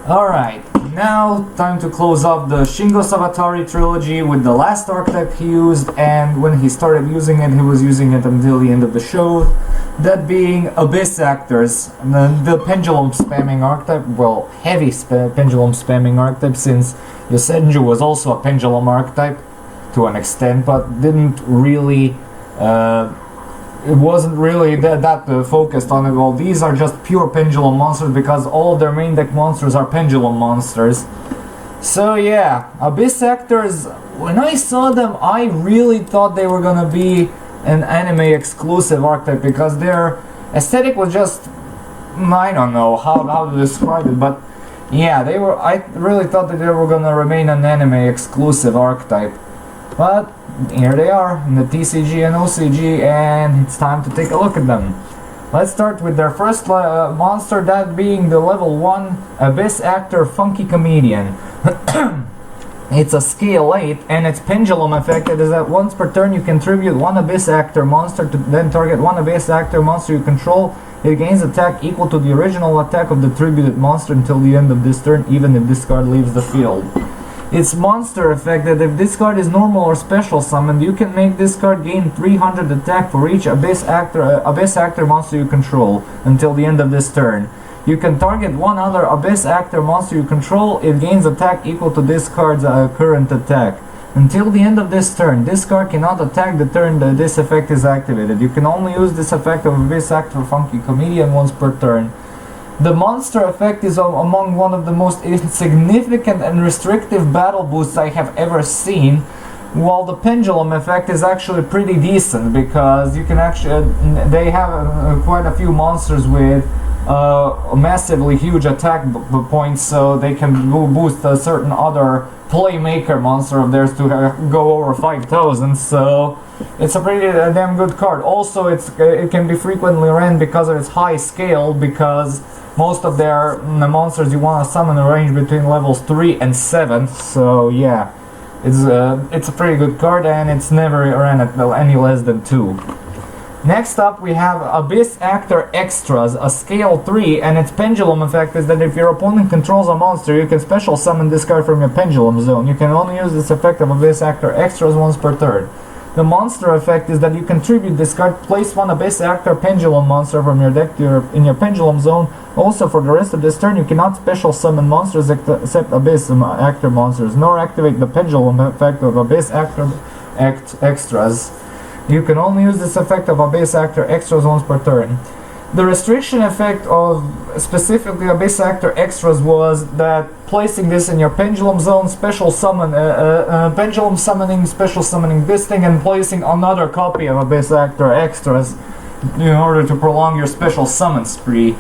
Alright, now time to close up the Shingo Sabatari trilogy with the last archetype he used, and when he started using it, he was using it until the end of the show. That being Abyss Actors, the pendulum spamming archetype, well, heavy pendulum spamming archetype, since Yosenju was also a pendulum archetype to an extent, but didn't really it wasn't really that focused on it. Well, these are just pure pendulum monsters because all of their main deck monsters are pendulum monsters. So yeah, Abyss Actors, when I saw them, I really thought they were gonna be an anime exclusive archetype because their aesthetic was just, I don't know how to describe it, but yeah, I really thought that they were gonna remain an anime exclusive archetype. But here they are in the TCG and OCG, and it's time to take a look at them. Let's start with their first monster, that being the level 1 Abyss Actor Funky Comedian. It's a scale 8, and its pendulum effect is that once per turn you contribute 1 Abyss Actor monster to then target 1 Abyss Actor monster you control. It gains attack equal to the original attack of the tributed monster until the end of this turn, even if this card leaves the field. Its monster effect that if this card is normal or special summoned, you can make this card gain 300 attack for each Abyss Actor monster you control until the end of this turn. You can target one other Abyss Actor monster you control. It gains attack equal to this card's current attack. Until the end of this turn, this card cannot attack the turn that this effect is activated. You can only use this effect of Abyss Actor Funky Comedian once per turn. The monster effect is among one of the most insignificant and restrictive battle boosts I have ever seen, while the pendulum effect is actually pretty decent because you can actually they have quite a few monsters with massively huge attack points, so they can boost a certain other playmaker monster of theirs to go over 5,000, so it's a pretty damn good card. Also, it can be frequently ran because of its high scale, because most of their monsters you want to summon a range between levels 3 and 7, so yeah, it's a pretty good card, and it's never ran at any less than 2. Next up we have Abyss Actor Extras, a scale 3, and its pendulum effect is that if your opponent controls a monster, you can special summon this card from your pendulum zone. You can only use this effect of Abyss Actor Extras once per turn. The monster effect is that you contribute this card, place 1 Abyss Actor Pendulum monster from your deck in your pendulum zone. Also, for the rest of this turn, you cannot special summon monsters except Abyss Actor monsters, nor activate the pendulum effect of Abyss Actor Extras. You can only use this effect of Abyss Actor Extras once per turn. The restriction effect of specifically Abyss Actor Extras was that placing this in your pendulum zone, special summon, pendulum summoning, special summoning this thing, and placing another copy of Abyss Actor Extras in order to prolong your special summon spree.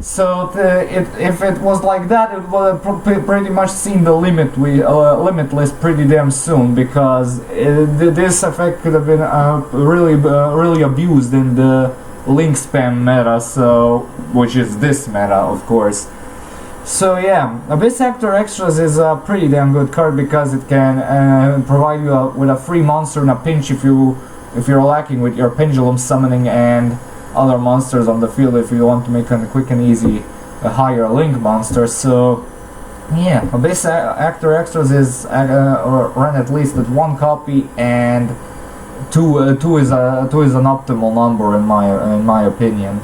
So if it was like that, it would have pretty much seen the limitless pretty damn soon, because this effect could have been really abused in the link spam meta, so which is this meta, of course. So yeah, Abyss Actor Extras is a pretty damn good card because it can provide you with a free monster in a pinch if you're lacking with your pendulum summoning and other monsters on the field, if you want to make a quick and easy higher link monster. So yeah, Abyss Actor Extras is run at least at 1 copy, and two is an optimal number in my opinion.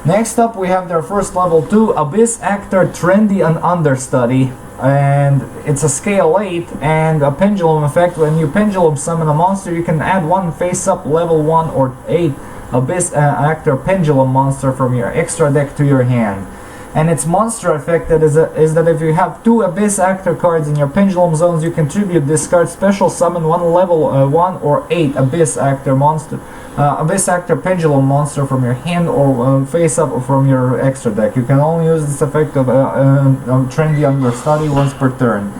Next up we have their first level 2, Abyss Actor Trendy and Understudy, and it's a scale 8 and a pendulum effect. When you pendulum summon a monster, you can add 1 face up level 1 or 8 Abyss Actor Pendulum monster from your extra deck to your hand. And its monster effect is that if you have 2 Abyss Actor cards in your pendulum zones, you contribute this card, special summon 1 level 1 or 8 Abyss Actor monster, Abyss Actor Pendulum monster from your hand or face up from your extra deck. You can only use this effect of Trendy Understudy once per turn.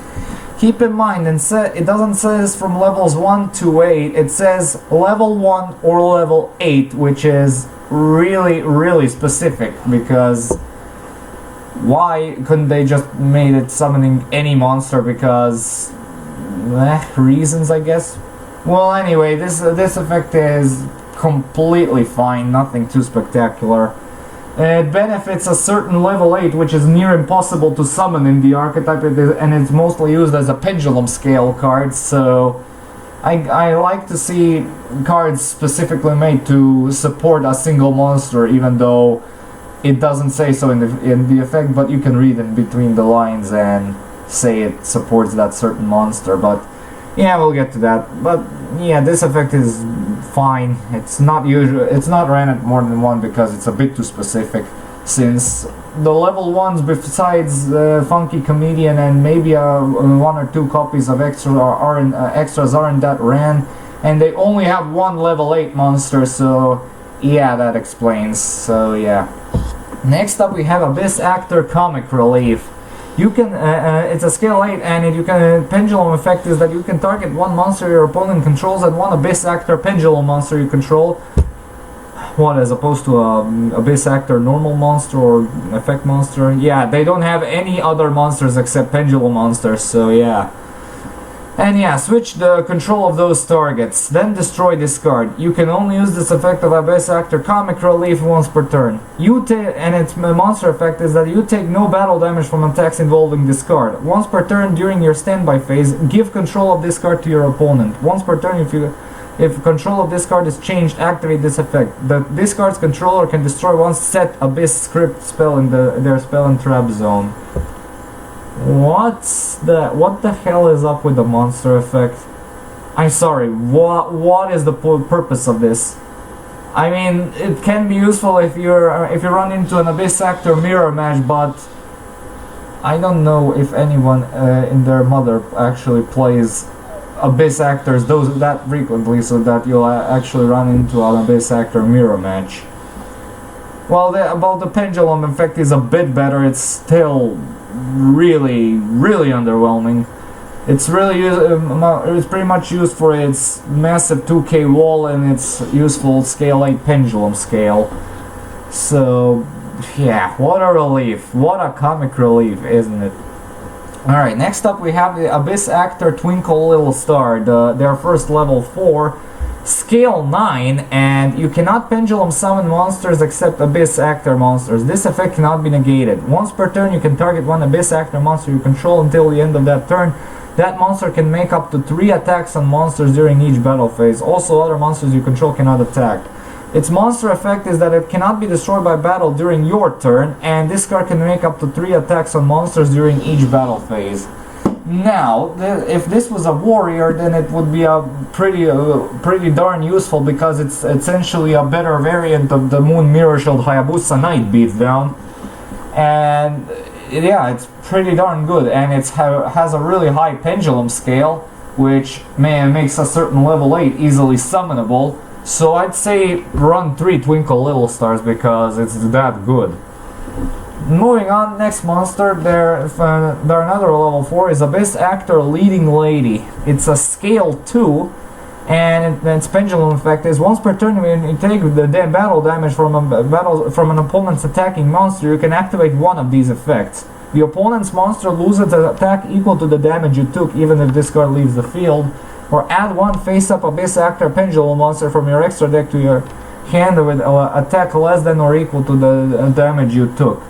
Keep in mind, it doesn't say from levels 1 to 8, it says level 1 or level 8, which is really specific, because why couldn't they just made it summoning any monster? Because reasons, I guess. Well, anyway, this effect is completely fine, nothing too spectacular. It benefits a certain level 8, which is near impossible to summon in the archetype, and it's mostly used as a pendulum scale card, so I like to see cards specifically made to support a single monster, even though it doesn't say so in the effect, but you can read in between the lines and say it supports that certain monster. But yeah, we'll get to that. But yeah, this effect is fine. It's not usual. It's not ran at more than one because it's a bit too specific. Since the level ones, besides Funky Comedian and maybe one or two copies of extras aren't that ran, and they only have one level 8 monster, so yeah, that explains. So yeah. Next up we have Abyss Actor Comic Relief. You can it's a scale 8, and you can pendulum effect is that you can target one monster your opponent controls and one Abyss Actor pendulum monster you control. What, as opposed to Abyss Actor normal monster or effect monster? Yeah, they don't have any other monsters except pendulum monsters, so yeah. And yeah, switch the control of those targets, then destroy this card. You can only use this effect of Abyss Actor Comic Relief once per turn. And its monster effect is that you take no battle damage from attacks involving this card. Once per turn during your standby phase, give control of this card to your opponent. Once per turn, if control of this card is changed, activate this effect. This card's controller can destroy one set Abyss script spell in their spell and trap zone. What the hell is up with the monster effect? I'm sorry, what is the purpose of this? I mean, it can be useful if you run into an Abyss Actor mirror match, but I don't know if anyone in their mother actually plays Abyss Actors that frequently, so that you'll actually run into an Abyss Actor mirror match. Well, about the pendulum effect is a bit better. It's still really underwhelming. It's it's pretty much used for its massive 2k wall and its useful scale 8 pendulum scale. So yeah, what a relief, what a comic relief, isn't it? Alright, next up we have the Abyss Actor Twinkle Little Star, their first level 4, scale 9, and you cannot pendulum summon monsters except Abyss Actor monsters. This effect cannot be negated. Once per turn you can target one Abyss Actor monster you control until the end of that turn. That monster can make up to 3 attacks on monsters during each battle phase. Also, other monsters you control cannot attack. Its monster effect is that it cannot be destroyed by battle during your turn, and this card can make up to 3 attacks on monsters during each battle phase. Now, if this was a warrior, then it would be a pretty darn useful, because it's essentially a better variant of the Moon Mirror Shield Hayabusa Knight beatdown. And yeah, it's pretty darn good, and it has a really high pendulum scale, which makes a certain level 8 easily summonable. So I'd say run 3 Twinkle Little Stars because it's that good. Moving on, next monster, there another level 4 is Abyss Actor Leading Lady. It's a scale 2, and its pendulum effect is once per turn when you take the battle damage from an opponent's attacking monster, you can activate one of these effects. The opponent's monster loses an attack equal to the damage you took, even if this card leaves the field. Or add one face-up Abyss Actor Pendulum monster from your extra deck to your hand with attack less than or equal to the damage you took.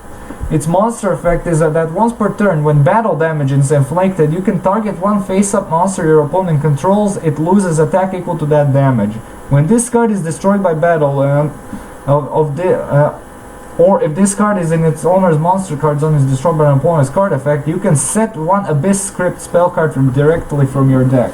Its monster effect is that once per turn, when battle damage is inflicted, you can target one face-up monster your opponent controls. It loses attack equal to that damage. When this card is destroyed by battle, or if this card is in its owner's monster card zone is destroyed by an opponent's card effect, you can set one Abyss script spell card directly from your deck.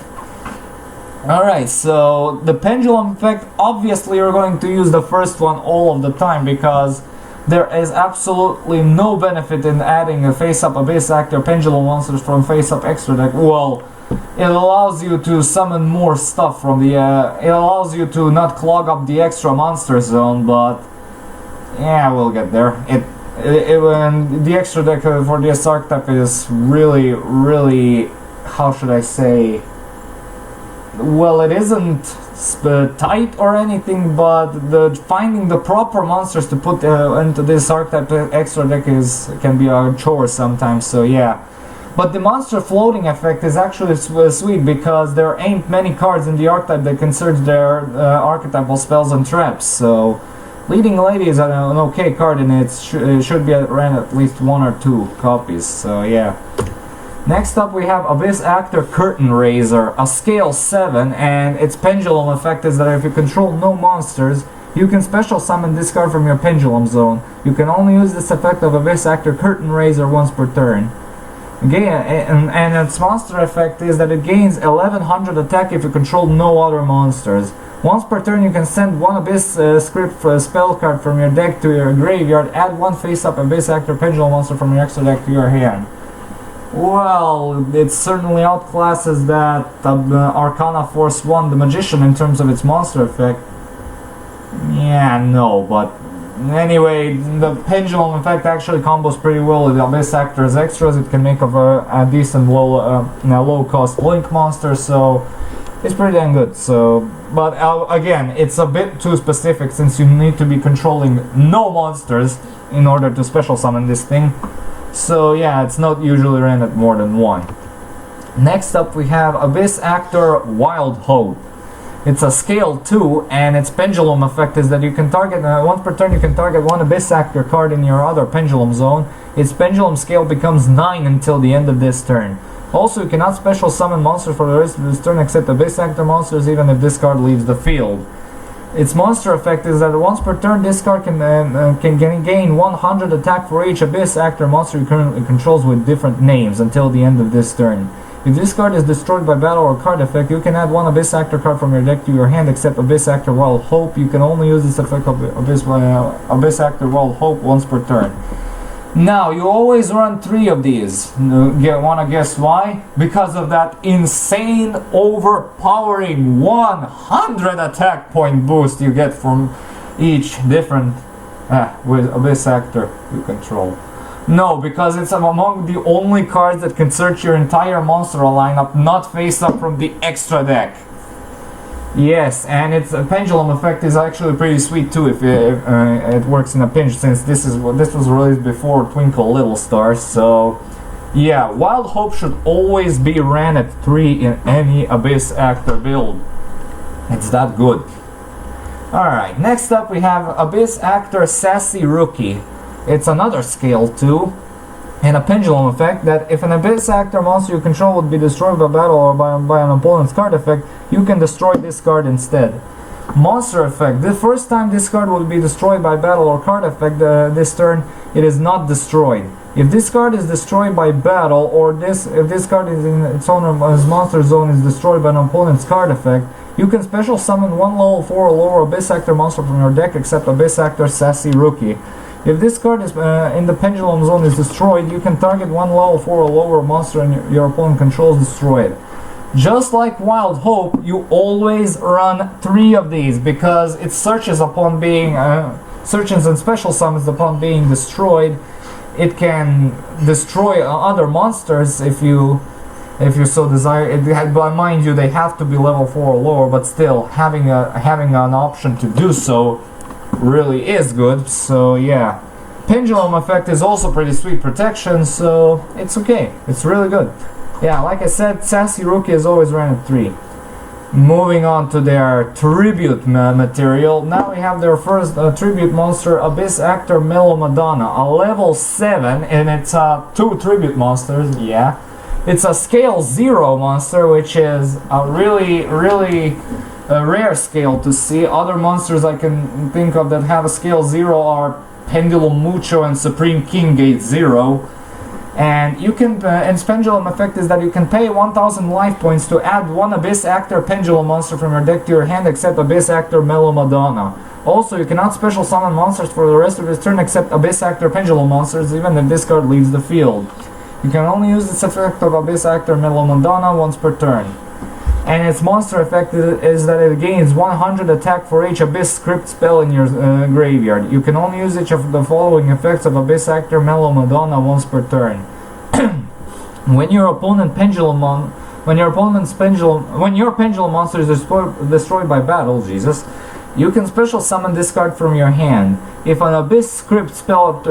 Alright, so the pendulum effect, obviously you're going to use the first one all of the time, because there is absolutely no benefit in adding a face-up Abyss Actor pendulum monsters from face-up extra deck. Well, it allows you to summon more stuff from the it allows you to not clog up the extra monster zone, but yeah, we'll get there. The extra deck for this archetype is really, how should I say, well, it isn't tight or anything, but finding the proper monsters to put into this archetype extra deck can be a chore sometimes, so yeah. But the monster floating effect is actually sweet, because there ain't many cards in the archetype that can search their archetypal spells and traps, so Leading Lady is an okay card, and it should be ran at least 1 or 2 copies, so yeah. Next up we have Abyss Actor Curtain Raiser, a scale 7, and its pendulum effect is that if you control no monsters, you can special summon this card from your pendulum zone. You can only use this effect of Abyss Actor Curtain Raiser once per turn. And its monster effect is that it gains 1100 attack if you control no other monsters. Once per turn you can send one Abyss script for a spell card from your deck to your graveyard, add one face-up Abyss Actor Pendulum monster from your extra deck to your hand. Well, it certainly outclasses that Arcana Force 1, the Magician, in terms of its monster effect. Yeah, no, but anyway, the Pendulum effect actually combos pretty well with the Abyss Actor's extras. It can make a decent low-cost Link monster, so it's pretty damn good. So, but again, it's a bit too specific since you need to be controlling no monsters in order to special summon this thing. So yeah, it's not usually ran at more than 1. Next up we have Abyss Actor Wild Hope. It's a scale 2, and its pendulum effect is that you can target, once per turn you can target one Abyss Actor card in your other pendulum zone. Its pendulum scale becomes 9 until the end of this turn. Also, you cannot special summon monsters for the rest of this turn except Abyss Actor monsters, even if this card leaves the field. Its monster effect is that once per turn this card can gain 100 attack for each Abyss Actor monster you currently controls with different names until the end of this turn. If this card is destroyed by battle or card effect, you can add one Abyss Actor card from your deck to your hand except Abyss Actor Wild Hope. You can only use this effect of Abyss Actor Wild Hope once per turn. Now, you always run 3 of these. Wanna guess why? Because of that insane, overpowering 100 attack point boost you get from each different with Abyss Actor you control. No, because it's among the only cards that can search your entire monster lineup, not face up from the extra deck. Yes, and its pendulum effect is actually pretty sweet too if it works in a pinch, since this was released before Twinkle Little Stars. So yeah, Wild Hope should always be ran at 3 in any Abyss Actor build. It's that good. Alright, next up we have Abyss Actor Sassy Rookie. It's another scale 2, and a pendulum effect that if an Abyss Actor monster you control would be destroyed by battle or by an opponent's card effect, you can destroy this card instead. Monster effect: the first time this card will be destroyed by battle or card effect this turn, it is not destroyed. If this card is destroyed by battle, or if this card is in its owner's monster zone is destroyed by an opponent's card effect, you can special summon one level 4 or lower Abyss Actor monster from your deck except Abyss Actor Sassy Rookie. If this card is in the pendulum zone is destroyed, you can target one level 4 or lower monster and your opponent controls destroyed. Just like Wild Hope, you always run 3 of these because it searches upon being searches and special summons upon being destroyed. It can destroy other monsters if you so desire. But mind you, they have to be level 4 or lower. But still, having an option to do so really is good. So yeah, pendulum effect is also pretty sweet protection, so it's okay, it's really good. Yeah, like I said, Sassy Rookie is always ran at 3. Moving on to their tribute material, now we have their first tribute monster, Abyss Actor MELLOW Madonna, a level 7, and it's 2 tribute monsters. Yeah, it's a scale 0 monster, which is a really rare scale to see. Other monsters I can think of that have a scale 0 are Pendulum Mucho and Supreme King Gate 0. And you can, and pendulum effect is that you can pay 1000 life points to add one Abyss Actor Pendulum monster from your deck to your hand except Abyss Actor MELLOW Madonna. Also, you cannot special summon monsters for the rest of this turn except Abyss Actor Pendulum monsters, even if this card leaves the field. You can only use this effect of Abyss Actor MELLOW Madonna once per turn. And its monster effect is that it gains 100 attack for each Abyss script spell in your graveyard. You can only use each of the following effects of Abyss Actor MELLOW Madonna once per turn. When your opponent's pendulum monster is destroyed by battle, you can special summon this card from your hand. If an Abyss script spell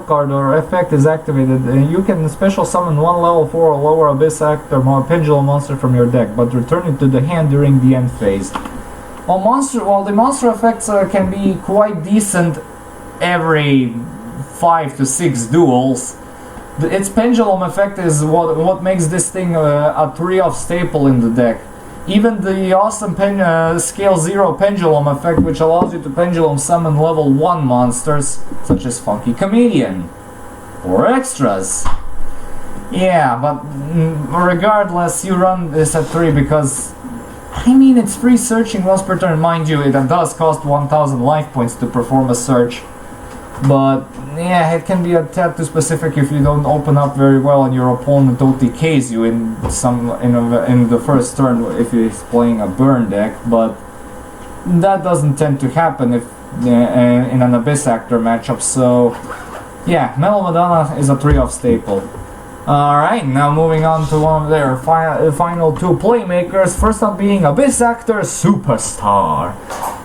card or effect is activated, you can special summon one level 4 or lower Abyss Actor pendulum monster from your deck, but return it to the hand during the end phase. While the monster effects can be quite decent every 5 to 6 duels, its pendulum effect is what makes this thing a 3-off staple in the deck. Even the awesome scale 0 pendulum effect, which allows you to pendulum summon level 1 monsters, such as Funky Comedian, or extras. Yeah, but regardless, you run this at 3 because, I mean, it's free searching once per turn. Mind you, it does cost 1000 life points to perform a search. But, yeah, it can be a tad too specific if you don't open up very well and your opponent OTKs you in the first turn if he's playing a burn deck. But that doesn't tend to happen if in an Abyss Actor matchup. So, yeah, Mellow Madonna is a 3-off staple. Alright, now moving on to one of their final 2 playmakers. First up being Abyss Actor Superstar.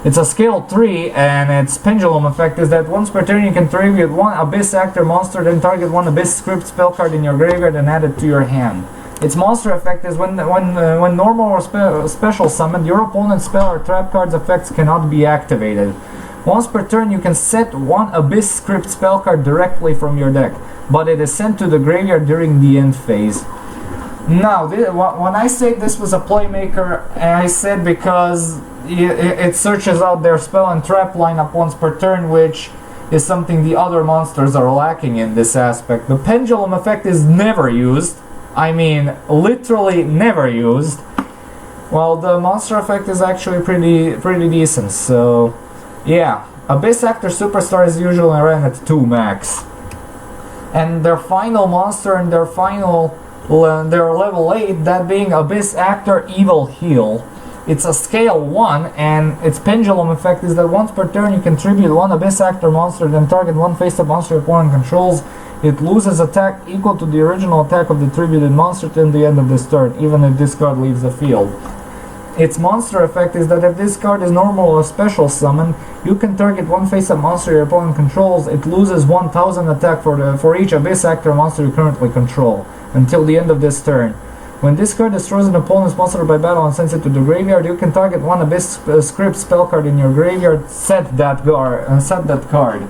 It's a scale 3, and its pendulum effect is that once per turn you can tribute 1 Abyss Actor monster, then target 1 Abyss script spell card in your graveyard and add it to your hand. Its monster effect is when normal or special summoned, your opponent's spell or trap card's effects cannot be activated. Once per turn you can set 1 Abyss script spell card directly from your deck, but it is sent to the graveyard during the end phase. Now, when I say this was a playmaker, I said because it searches out their spell and trap lineup once per turn, which is something the other monsters are lacking in this aspect. The pendulum effect is never used. I mean, literally never used. Well, the monster effect is actually pretty decent, so yeah. Abyss Actor Superstar is usually ran at 2 max. And their final monster and their level 8, that being Abyss Actor Evil Heal. It's a scale 1, and its pendulum effect is that once per turn you can tribute 1 Abyss Actor monster, then target 1 face-up monster your opponent controls. It loses attack equal to the original attack of the tributed monster till the end of this turn, even if this card leaves the field. Its monster effect is that if this card is normal or special summon, you can target 1 face-up monster your opponent controls. It loses 1000 attack for each Abyss Actor monster you currently control, until the end of this turn. When this card destroys an opponent's monster by battle and sends it to the graveyard, you can target 1 Abyss script spell card in your graveyard, set that card.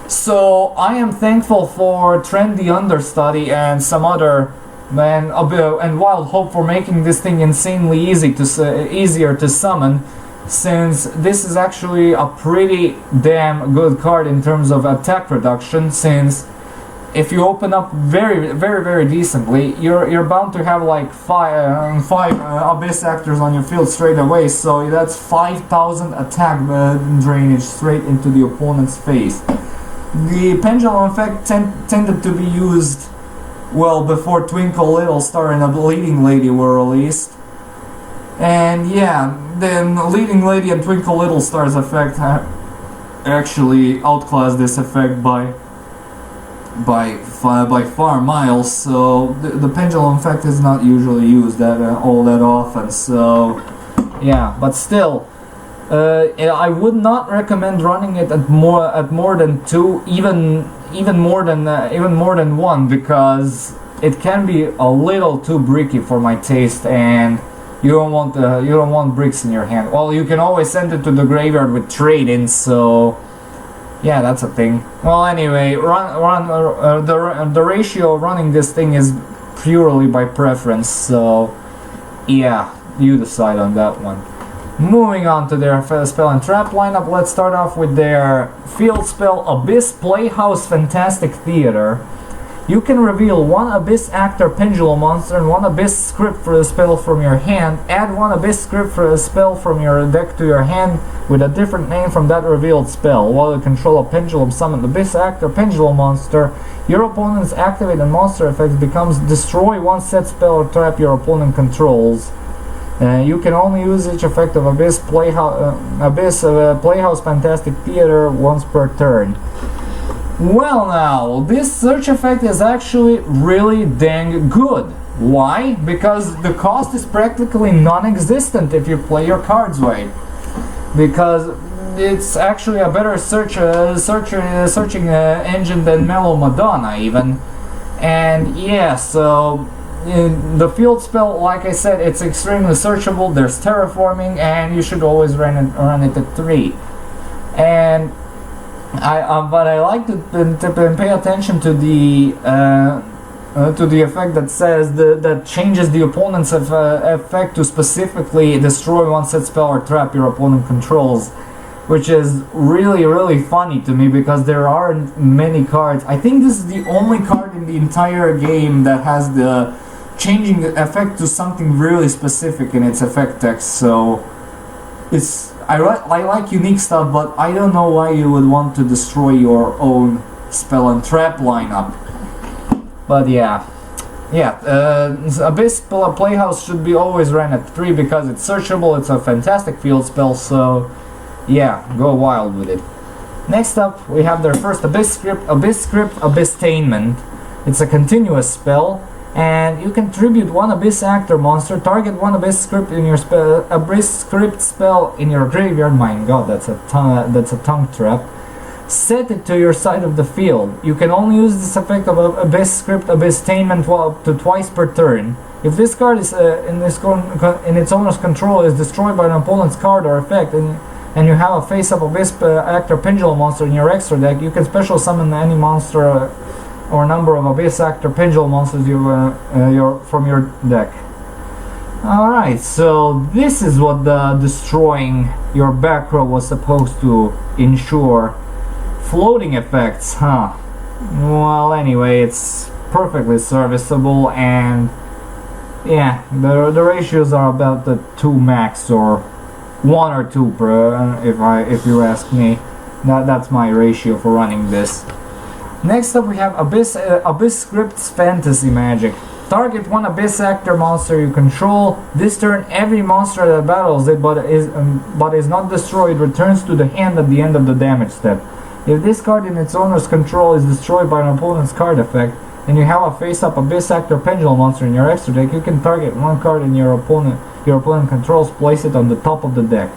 So I am thankful for Trendy Understudy and some other and Wild Hope for making this thing insanely easier to summon, since this is actually a pretty damn good card in terms of attack reduction, since if you open up very decently, you're bound to have like 5 Abyss Actors on your field straight away, so that's 5000 attack drainage straight into the opponent's face. The pendulum effect tended to be used well before Twinkle Little Star and a Leading Lady were released. And yeah, then Leading Lady and Twinkle Little Star's effect actually outclassed this effect by far miles, so the pendulum effect is not usually used all that often, so yeah, but still, I would not recommend running it at more than 2, even more than 1, because it can be a little too bricky for my taste, and you don't want bricks in your hand. Well, you can always send it to the graveyard with trade-ins, so yeah, that's a thing. Well, anyway, the ratio of running this thing is purely by preference, so yeah, you decide on that one. Moving on to their spell and trap lineup, let's start off with their field spell Abyss Playhouse Fantastic Theater. You can reveal 1 Abyss Actor Pendulum monster and 1 Abyss script for the spell from your hand. Add 1 Abyss script for a spell from your deck to your hand with a different name from that revealed spell. While you control a Pendulum summoned Abyss Actor Pendulum monster, your opponent's activated monster effect becomes destroy 1 set spell or trap your opponent controls. You can only use each effect of Abyss Playhouse Fantastic Theater once per turn. Well now, this search effect is actually really dang good. Why? Because the cost is practically non-existent if you play your cards right. Because it's actually a better searching engine than Mellow Madonna even. And yeah, so the field spell, like I said, it's extremely searchable. There's terraforming, and you should always run it at 3. And but I like to pay attention to the effect that says that changes the opponent's effect to specifically destroy one set spell or trap your opponent controls, which is really funny to me because there aren't many cards. I think this is the only card in the entire game that has the changing the effect to something really specific in its effect text. So I like unique stuff, but I don't know why you would want to destroy your own spell and trap lineup. But yeah, Abyss Playhouse should be always ran at 3 because it's searchable. It's a fantastic field spell, so yeah, go wild with it. Next up, we have their first Abyss Script, Abysstainment. It's a continuous spell, and you can tribute one Abyss Actor monster, target one Abyss Script in your Abyss Script spell in your graveyard. My god, that's a tongue trap. Set it to your side of the field. You can only use this effect of Abyss Script Abysstainment up to twice per turn. If this card is in its owner's control is destroyed by an opponent's card or effect, and you have a face-up Abyss Actor Pendulum monster in your extra deck, you can special summon any monster or number of Abyss Actor Pendulum monsters from your deck. Alright, so this is what the destroying your back row was supposed to ensure. Floating effects, huh? Well, anyway, it's perfectly serviceable, and yeah, the ratios are about the 2 max, or 1 or 2 per, if you ask me. That's my ratio for running this. Next up, we have Abyss Script's Fantasy Magic. Target one Abyss Actor monster you control. This turn, every monster that battles it but is not destroyed returns to the hand at the end of the damage step. If this card in its owner's control is destroyed by an opponent's card effect, and you have a face-up Abyss Actor Pendulum monster in your extra deck, you can target one card in your opponent controls, place it on the top of the deck.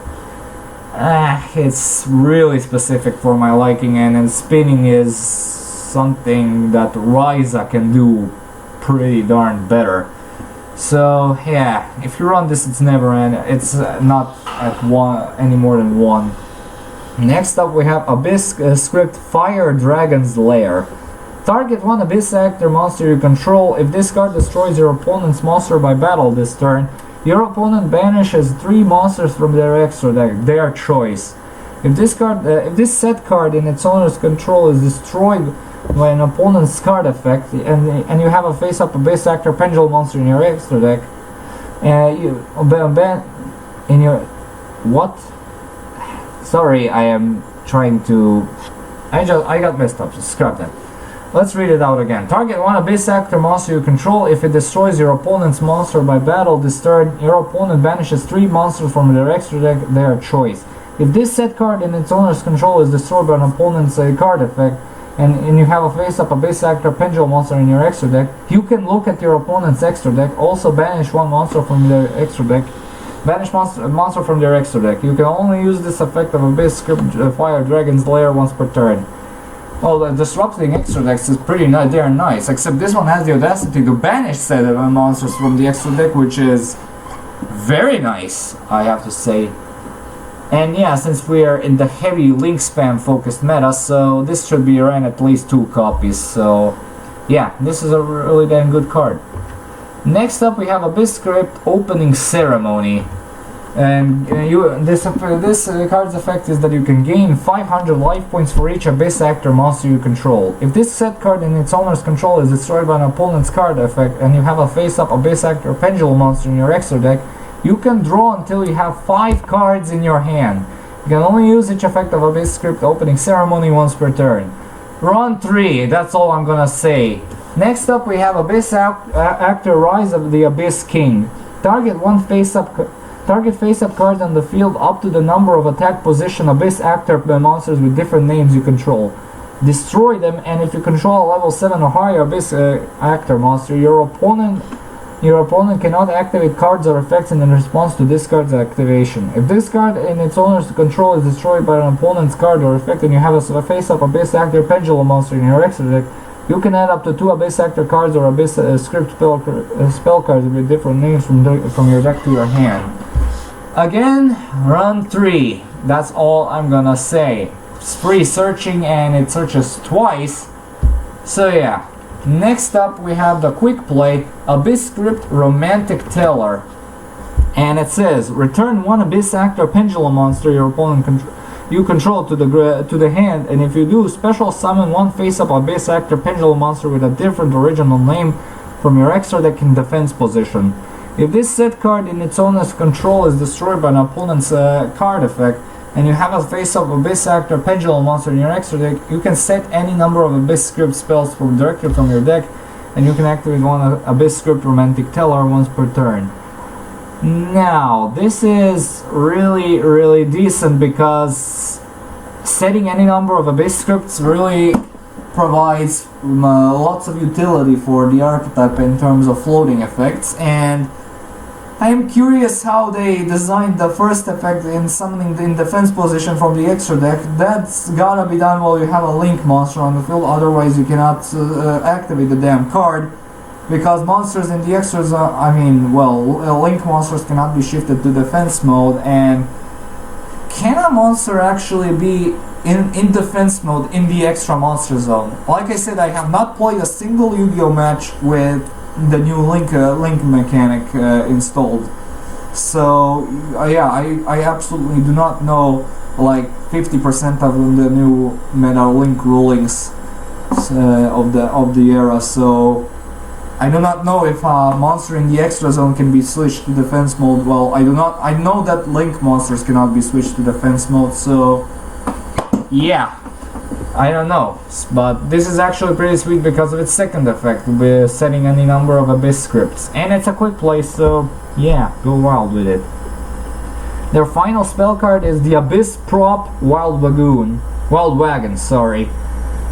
It's really specific for my liking, and spinning is something that Ryza can do pretty darn better. So yeah, if you run this, it's not at 1 any more than 1. Next up, we have Abyss Script Fire Dragon's Lair. Target one Abyss Actor monster you control. If this card destroys your opponent's monster by battle this turn, your opponent banishes 3 monsters from their extra deck, their choice. If this set card in its owner's control is destroyed by an opponent's card effect, and you have a face-up Abyss Actor Pendulum monster in your extra deck, what? Sorry, I am trying to... I got messed up, just scrap that. Let's read it out again. Target one Abyss Actor monster you control. If it destroys your opponent's monster by battle this turn, your opponent banishes 3 monsters from their extra deck, their choice. If this set card in its owner's control is destroyed by an opponent's card effect, and you have a face-up Abyss Actor Pendulum monster in your extra deck, you can look at your opponent's extra deck, also banish 1 monster from their extra deck. Banish monster from their extra deck. You can only use this effect of Abyss Script Fire Dragon's Lair once per turn. Well, the disrupting extra decks is pretty darn nice, except this one has the audacity to banish set of monsters from the extra deck, which is very nice, I have to say. And yeah, since we are in the heavy link spam focused meta, so this should be ran at least 2 copies, so yeah, this is a really damn good card. Next up, we have Abyss Script Opening Ceremony, and this card's effect is that you can gain 500 life points for each Abyss Actor monster you control. If this set card in its owner's control is destroyed by an opponent's card effect, and you have a face-up Abyss Actor Pendulum monster in your extra deck, you can draw until you have 5 cards in your hand. You can only use each effect of Abyss Script Opening Ceremony once per turn. Run 3, that's all I'm gonna say. Next up, we have Abyss Actor Rise of the Abyss King. Target face-up cards on the field up to the number of attack position Abyss Actor monsters with different names you control. Destroy them, and if you control a level 7 or higher Abyss Actor monster, your opponent cannot activate cards or effects in response to this card's activation. If this card in its owner's control is destroyed by an opponent's card or effect, and you have a face-up Abyss Actor Pendulum monster in your extra deck, You can add up to 2 Abyss Actor cards or Abyss script spell cards with different names from your deck to your hand. Again, run 3. That's all I'm gonna say. It's free searching and it searches twice. So yeah. Next up we have the quick play Abyss Script Romantic Teller. And it says, return 1 Abyss Actor Pendulum monster your opponent you control to the hand, and if you do, special summon 1 face-up Abyss Actor Pendulum monster with a different original name from your extra deck in defense position. If this set card in its owner's control is destroyed by an opponent's card effect, and you have a face-up Abyss Actor Pendulum monster in your extra deck, you can set any number of Abyss Script spells directly from your deck, and you can activate 1 Abyss Script Romantic Teller once per turn. Now, this is really decent because setting any number of Abyss Scripts really provides lots of utility for the archetype in terms of floating effects, and I am curious how they designed the first effect in summoning in defense position from the extra deck. That's gotta be done while you have a Link monster on the field, otherwise you cannot activate the damn card. Because monsters in the extras, Link monsters cannot be shifted to defense mode, and can a monster actually be in defense mode in the extra monster zone? Like I said, I have not played a single Yu-Gi-Oh match with the new Link mechanic installed. So yeah, I absolutely do not know like 50% of the new meta Link rulings of the era. So I do not know if a monster in the extra zone can be switched to defense mode. Well, I know that Link monsters cannot be switched to defense mode, so yeah, I don't know. But this is actually pretty sweet because of its second effect, with setting any number of Abyss Scripts. And it's a quick play, so yeah, go wild with it. Their final spell card is the Abyss Prop Wild Wagon, sorry.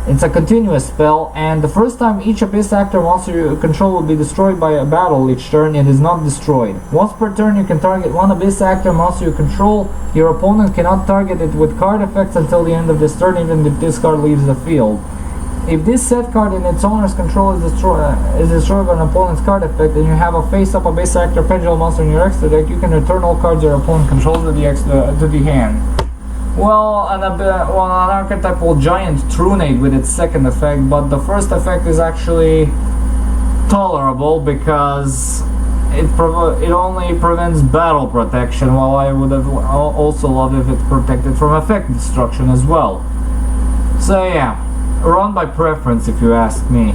It's a continuous spell, and the first time each Abyss Actor monster you control will be destroyed by a battle each turn, it is not destroyed. Once per turn you can target 1 Abyss Actor monster you control. Your opponent cannot target it with card effects until the end of this turn, even if this card leaves the field. If this set card in its owner's control is destroyed by an opponent's card effect, and you have a face-up Abyss Actor Pendulum monster in your extra deck, you can return all cards your opponent controls to the hand. Well, an archetypal giant Trunade with its second effect, but the first effect is actually tolerable because it only prevents battle protection, while I would have also loved if it protected from effect destruction as well. So yeah, run by preference if you ask me.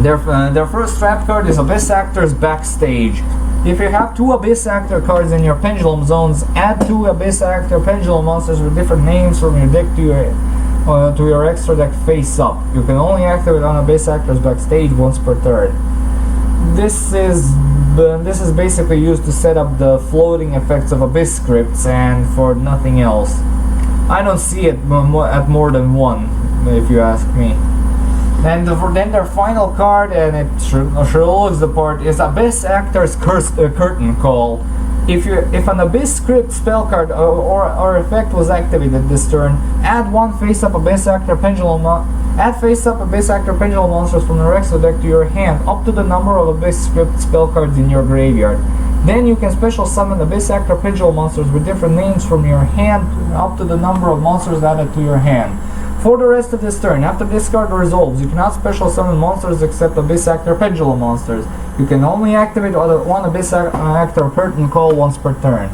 Their first trap card is Abyss Actor's Backstage. If you have 2 Abyss Actor cards in your Pendulum zones, add 2 Abyss Actor Pendulum monsters with different names from your deck to your extra deck face up. You can only activate on Abyss Actor's Backstage once per turn. This is basically used to set up the floating effects of Abyss Scripts and for nothing else. I don't see it at more than 1, if you ask me. And then their final card, and it sure looks the part, is Abyss Actor's Curtain Call. If an Abyss Script spell card or effect was activated this turn, add 1 face-up Abyss Actor Pendulum monsters from the extra deck to your hand, up to the number of Abyss Script spell cards in your graveyard. Then you can special summon Abyss Actor Pendulum monsters with different names from your hand, up to the number of monsters added to your hand. For the rest of this turn, after this card resolves, you cannot special summon monsters except Abyss Actor Pendulum monsters. You can only activate 1 Abyss Actor Curtain Call once per turn.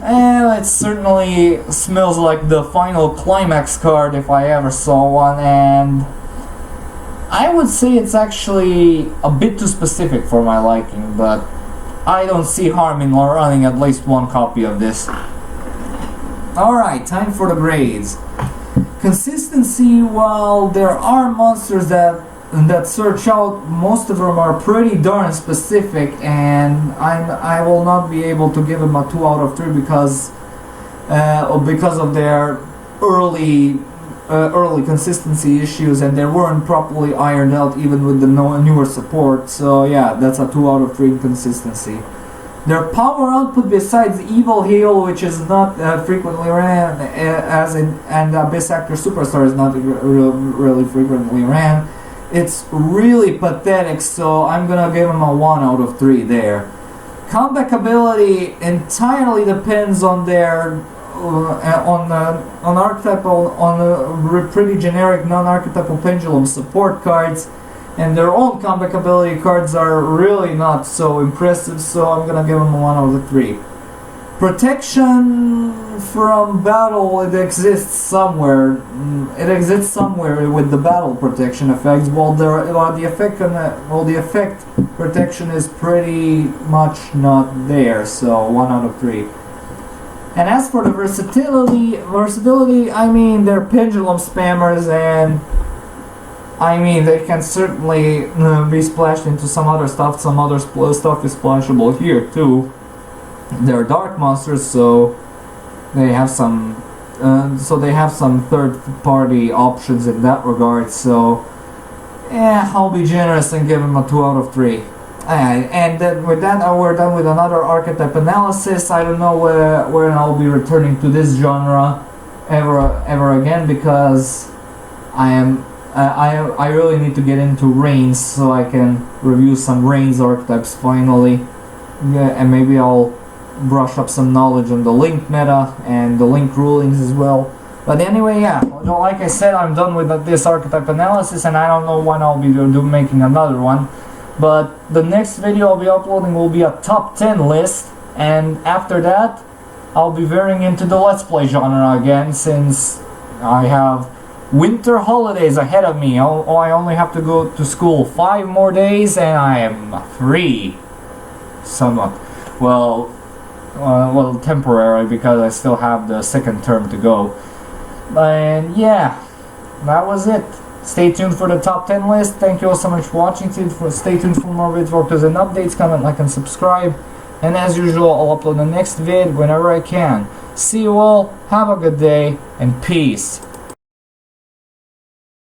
It certainly smells like the final climax card if I ever saw one, and I would say it's actually a bit too specific for my liking, but I don't see harm in running at least 1 copy of this. Alright, time for the grades. Consistency, while there are monsters that search out, most of them are pretty darn specific, and I will not be able to give them a 2 out of 3 because of their early consistency issues, and they weren't properly ironed out even with the newer support. So yeah, that's a 2 out of 3 inconsistency. Their power output, besides Evil Heal, which is not frequently ran, and Abyss Actor Superstar is not really frequently ran, it's really pathetic, so I'm gonna give them a 1 out of 3 there. Comeback ability entirely depends on their on archetypal, on pretty generic non-archetypal pendulum support cards, and their own comeback ability cards are really not so impressive, so I'm gonna give them a 1 out of 3. Protection from battle, it exists somewhere. It exists somewhere with the battle protection effects. The effect protection is pretty much not there. So 1 out of 3. And as for the versatility, I mean, they're pendulum spammers, and I mean, they can certainly be splashed into some other stuff. Some other stuff is splashable here too. They're dark monsters, so they have some third-party options in that regard. So, yeah, I'll be generous and give them a 2 out of 3. And then with that, we're done with another archetype analysis. I don't know where I'll be returning to this genre ever again, because I really need to get into Reigns so I can review some Reigns archetypes finally. Yeah, and maybe I'll brush up some knowledge on the link meta and the link rulings as well. But anyway, yeah, like I said, I'm done with this archetype analysis, and I don't know when I'll be making another one. But the next video I'll be uploading will be a top 10 list, and after that I'll be veering into the Let's Play genre again, since I have winter holidays ahead of me. I only have to go to school 5 more days, and I am free. Somewhat. Well, temporarily, because I still have the second term to go. And yeah, that was it. Stay tuned for the top 10 list. Thank you all so much for watching. Stay tuned for more videos and updates. Comment, like, and subscribe. And as usual, I'll upload the next vid whenever I can. See you all, have a good day, and peace.